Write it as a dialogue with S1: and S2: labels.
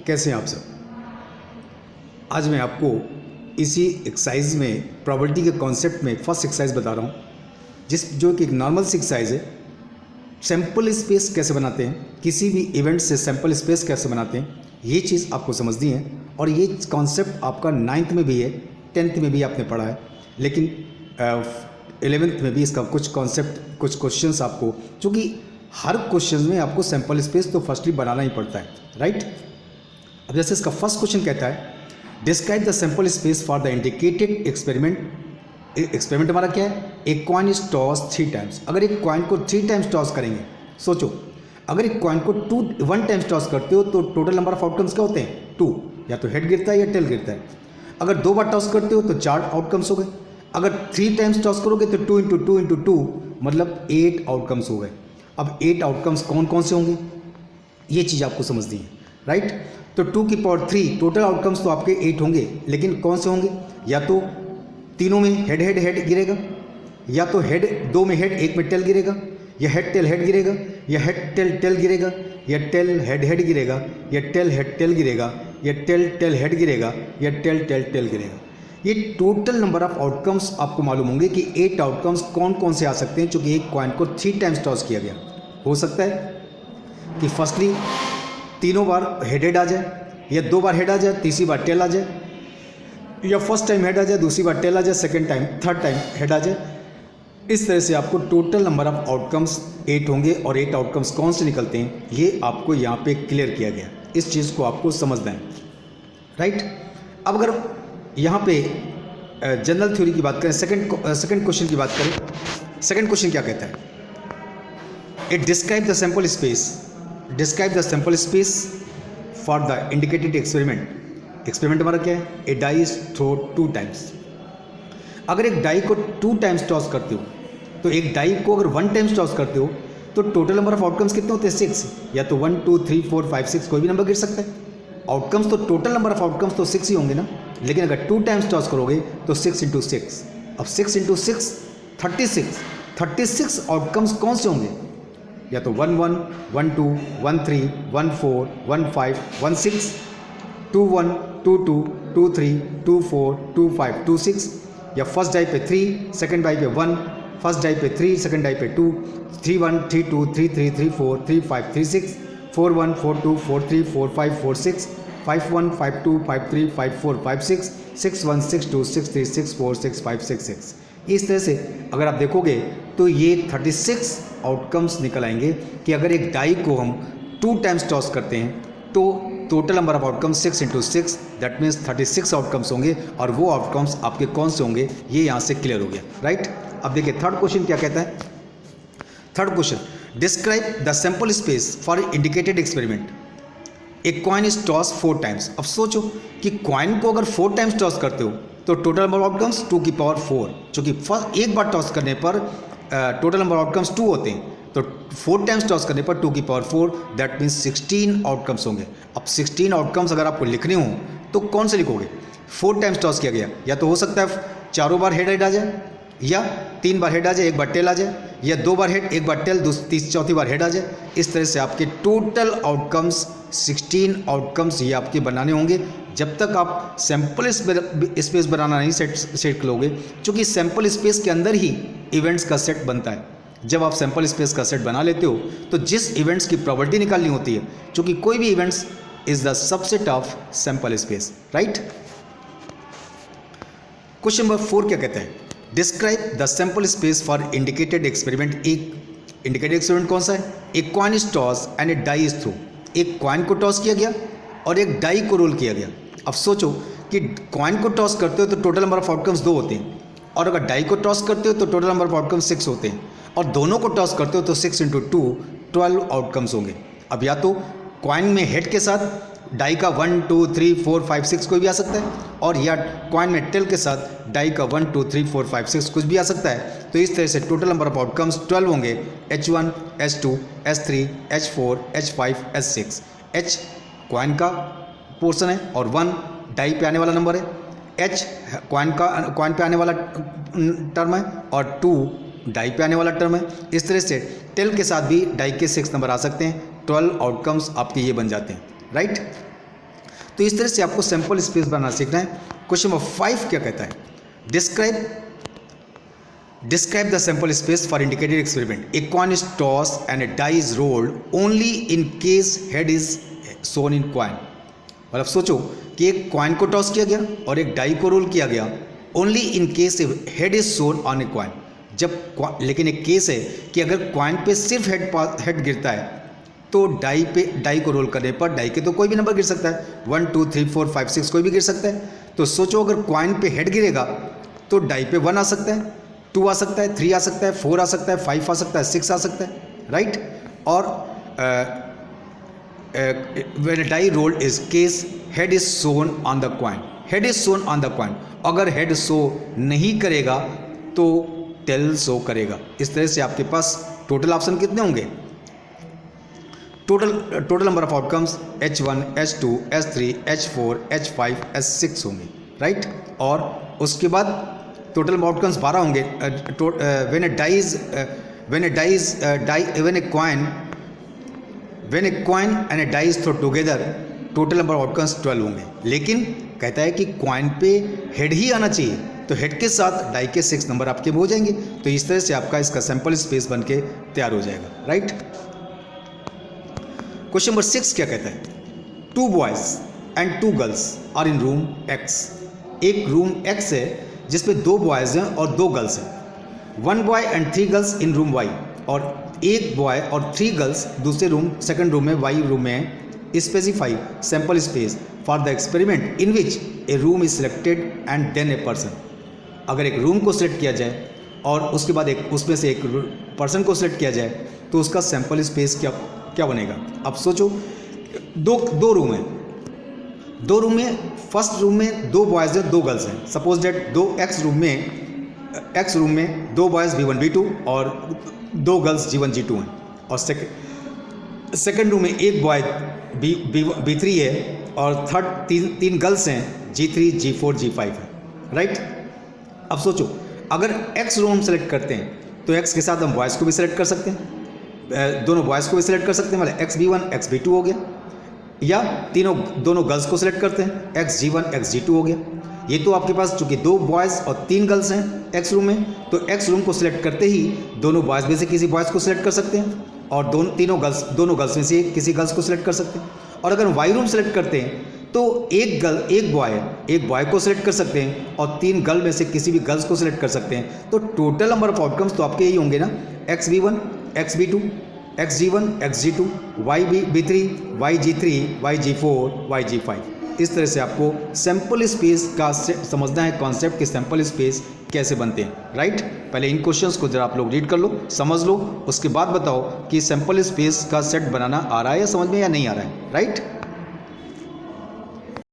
S1: कैसे हैं आप सब। आज मैं आपको इसी एक्सरसाइज में प्रोबेबिलिटी के कॉन्सेप्ट में फर्स्ट एक्सरसाइज बता रहा हूँ, जो कि एक नॉर्मल सी एक्सरसाइज है। सैम्पल स्पेस कैसे बनाते हैं, किसी भी इवेंट से सैम्पल स्पेस कैसे बनाते हैं, ये चीज़ आपको समझनी है। और ये कॉन्सेप्ट आपका 9th में भी है, 10th में भी आपने पढ़ा है, लेकिन 11th में भी इसका कुछ कॉन्सेप्ट, कुछ क्वेश्चंस आपको, चूँकि हर क्वेश्चन में आपको सैम्पल स्पेस तो फर्स्टली बनाना ही पड़ता है, राइट। अब जैसे इसका फर्स्ट क्वेश्चन कहता है, describe the sample space for the indicated experiment. Experiment हमारा क्या है, एक कॉइन इज टॉस 3 टाइम्स। अगर एक कॉइन को 3 टाइम्स टॉस करेंगे, सोचो अगर एक कॉइन को 1 टाइम्स टॉस करते हो तो टोटल नंबर ऑफ आउटकम्स क्या होते हैं, 2। या तो हेड गिरता है या टेल गिरता है। अगर 2 बार टॉस करते हो तो 4 आउटकम्स हो गए। अगर 3 टाइम्स टॉस करोगे तो 2 × 2 × 2 मतलब 8 आउटकम्स हो गए। अब 8 आउटकम्स कौन कौन से होंगे, ये चीज़ आपको समझनी है, राइट। तो 2 की पावर 3 टोटल आउटकम्स तो आपके 8 होंगे, लेकिन कौन से होंगे, या तो तीनों में हेड हेड हेड गिरेगा, या तो हेड 2 में हेड 1 में टेल गिरेगा, या हेड टेल हेड गिरेगा, या हेड टेल टेल गिरेगा, या टेल हेड हेड गिरेगा, या टेल हेड टेल गिरेगा, या टेल टेल हेड गिरेगा, या टेल टेल टेल गिरेगा। ये टोटल नंबर ऑफ आउटकम्स आपको मालूम होंगे कि 8 आउटकम्स कौन कौन से आ सकते हैं, क्योंकि एक कॉइन को 3 टाइम्स टॉस किया गया। हो सकता है कि फर्स्टली तीनों बार हेड आ जाए, या 2 बार हेड आ जाए, तीसरी बार टेल आ जाए, या फर्स्ट टाइम हेड आ जाए, दूसरी बार टेल आ जाए, second time, third time head आ जाए। इस तरह से आपको टोटल नंबर ऑफ आउटकम्स 8 होंगे, और 8 आउटकम्स कौन से निकलते हैं ये आपको यहाँ पे क्लियर किया गया। इस चीज़ को आपको समझना है, राइट। अब अगर यहाँ पे जनरल थ्योरी की बात करें, सेकंड क्वेश्चन की बात करें, सेकंड क्वेश्चन क्या कहता है, it describe the sample space, describe the sample space for the indicated experiment. Experiment हमारा क्या है, ए डाई इज थ्रो 2 टाइम्स। अगर एक डाई को 2 टाइम्स टॉस करते हो, तो एक डाई को अगर 1 टाइम्स टॉस करते हो तो टोटल नंबर ऑफ आउटकम्स कितने होते हैं, 6। या तो 1 2 3 4 5 6 कोई भी नंबर गिर सकता है। आउटकम्स तो टोटल नंबर ऑफ आउटकम्स तो 6 ही होंगे ना, लेकिन अगर 2 टाइम्स टॉस करोगे तो 6 × 6। अब 6 × 6 36 आउटकम्स कौन से होंगे, या तो 1 1 1 2 1 3 1 4 1 5 1 6 2 1 2 2 2 3 2 4 2 5 2 6, या फर्स्ट डाई पे 3, सेकंड डाई पे 1, फर्स्ट डाई पे 3, सेकंड डाई पे 2, 3 1 3 2 3 3 3 4 3 5 3 6 4 1 4 2 4 3 4 5 4 6 5 1 5 2 5 3 5 4 5 6 6 1 6 2 6 3 6 4 6 5 6 6। इस तरह से अगर आप देखोगे तो ये 36 आउटकम्स निकल आएंगे कि अगर एक डाई को हम 2 टाइम्स टॉस करते हैं तो total number of outcomes 6 × 6 that means 36 outcomes होंगे, और वो आउटकम्स आपके कौन से होंगे ये यहाँ से क्लियर हो गया, राइट। अब देखिए थर्ड क्वेश्चन क्या कहता है। Third question, describe the sample space for indicated experiment. एक कॉइन इज टॉस 4 टाइम्स। अब सोचो कि कॉइन को अगर 4 टाइम्स टॉस करते हो तो टोटल नंबर ऑफ आउटकम्स 2 की पावर 4, चूँकि फर्स्ट एक बार टॉस करने पर टोटल नंबर ऑफ आउटकम्स 2 होते हैं, तो 4 टाइम्स टॉस करने पर 2 की पावर 4 दैट मीन्स 16 आउटकम्स होंगे। अब 16 आउटकम्स अगर आपको लिखने हो तो कौन से लिखोगे, 4 टाइम्स टॉस किया गया, या तो हो सकता है चारों बार हेड आ जाए, या 3 बार हेड आ जाए, 1 बार टेल आ जाए, या 2 बार हेड 1 बार टेल, चौथी बार हेड आ जाए। इस तरह से आपके टोटल आउटकम्स 16 आउटकम्स ये आपके बनाने होंगे जब तक आप सैम्पल स्पेस बनाना नहीं सेट लोगे, क्योंकि सैम्पल स्पेस के अंदर ही इवेंट्स का सेट बनता है। जब आप सैम्पल स्पेस का सेट बना लेते हो तो जिस इवेंट्स की प्रोबेबिलिटी निकालनी होती है, क्योंकि कोई भी events is the subset of sample space, right. Question number 4 क्या कहते हैं, describe the sample space for indicated experiment. एक इंडिकेटेड एक्सपेरिमेंट कौन सा है, एक coin is toss and a die is throw. एक कॉइन को टॉस किया गया और एक डाई को रोल किया गया। अब सोचो कि कॉइन को टॉस करते हो तो टोटल नंबर ऑफ आउटकम्स 2 होते हैं, और अगर डाई को टॉस करते हो तो टोटल नंबर ऑफ आउटकम्स 6 होते हैं, और दोनों को टॉस करते हो तो 6 × 2 12 आउटकम्स होंगे। अब या तो कॉइन में हेड के साथ डाई का 1 2 3 4 5 6 कोई भी आ सकता है, और या कॉइन में टेल के साथ डाई का 1 2 3 4 5 6 कुछ भी आ सकता है। तो इस तरह से टोटल नंबर ऑफ आउटकम्स 12 होंगे, H1 H2 H3 H4 H5 H6। H coin का पोर्शन है और 1 डाई पे आने वाला नंबर है, H कॉइन पे आने वाला टर्म है, और 2 डाई पे आने वाला टर्म है। इस तरह से टेल के साथ भी डाई के 6 नंबर आ सकते हैं। 12 आउटकम्स आपके ये बन जाते हैं, राइट। तो इस तरह से आपको सैंपल स्पेस बनाना सीखना है। क्वेश्चन नंबर 5 क्या कहता है, describe the sample space for indicated experiment. A coin is toss and a die is rolled only in case head is shown in coin. मतलब सोचो कि एक कॉइन को टॉस किया गया और एक डाई को रोल किया गया, only in case head is shown on a coin. जब लेकिन एक केस है कि अगर कॉइन पे सिर्फ हेड गिरता है तो डाई को रोल करने पर डाई के तो कोई भी नंबर गिर सकता है, 1 2 3 4 5 6 कोई भी गिर सकता है। तो सोचो अगर कॉइन पे हेड गिरेगा तो डाई पे 1 आ सकता है, 2 आ सकता है, 3 आ सकता है, 4 आ सकता है, 5 आ सकता है, 6 आ सकता है, राइट। और when die rolled is case head is shown on the coin, head is shown on the coin. अगर हेड शो नहीं करेगा तो टेल शो करेगा। इस तरह से आपके पास टोटल ऑप्शन कितने होंगे, total number of outcomes H1 H2 H3 H4 H5 H6 होंगे, राइट। और उसके बाद टोटल आउटकम्स 12 होंगे। When a coin and a die is throw together total number outcomes 12 होंगे। लेकिन कहता है कि कॉइन पे हेड ही आना चाहिए, तो हेड के साथ डाई के 6 नंबर आपके हो जाएंगे। तो इस तरह से आपका इसका सैंपल स्पेस बन के तैयार हो जाएगा, राइट। क्वेश्चन नंबर 6 क्या कहता है, 2 boys and 2 girls are in room X। एक रूम X है जिसमें 2 बॉयज हैं और 2 गर्ल्स हैं। 1 boy and 3 girls in room Y। और एक बॉय और 3 गर्ल्स दूसरे रूम सेकंड रूम में Y रूम में है। Specify sample space for the experiment in which a room is selected and then a person. अगर एक रूम को सिलेक्ट किया जाए और उसके बाद उसमें से एक पर्सन को सिलेक्ट किया जाए तो उसका सैंपल स्पेस क्या बनेगा। अब सोचो दो रूम हैं, 2 रूम में फर्स्ट रूम में 2 बॉयज़ हैं 2 गर्ल्स हैं। सपोज डेट X रूम में 2 बॉयज़ B1 B2 और 2 गर्ल्स G1 G2 हैं। और सेकंड रूम में 1 बॉय B3 है और थर्ड 3 गर्ल्स हैं G3 G4 G5 है, राइट। अब सोचो अगर X रूम हम सेलेक्ट करते हैं तो X के साथ हम बॉयज़ को भी सिलेक्ट कर सकते हैं, दोनों बॉयज़ को भी सिलेक्ट कर सकते हैं, मतलब XB1 XB2 हो गया। या दोनों गर्ल्स को सिलेक्ट करते हैं, XG1 XG2 हो गया। ये तो आपके पास चूंकि 2 बॉयज़ और 3 गर्ल्स हैं X रूम में, तो X रूम को सिलेक्ट करते ही दोनों बॉयज़ में से किसी बॉयज़ को सिलेक्ट कर सकते हैं और दोनों गर्ल्स में से किसी गर्ल्स को सिलेक्ट कर सकते हैं। और अगर Y रूम सेलेक्ट करते हैं तो एक बॉय को सिलेक्ट कर सकते हैं और 3 गर्ल में से किसी भी गर्ल्स को सिलेक्ट कर सकते हैं। तो टोटल नंबर ऑफ आउटकम्स तो आपके यही होंगे ना, XB1 XB2 XG1 XG2 YB3 YG3 YG4 YG5। इस तरह से आपको सैंपल स्पेस का समझना है कॉन्सेप्ट कि सैंपल स्पेस कैसे बनते हैं, राइट। पहले इन क्वेश्चंस को जरा आप लोग रीड कर लो, समझ लो, उसके बाद बताओ कि सैंपल स्पेस का सेट बनाना आ रहा है या समझ में या नहीं आ रहा है, राइट।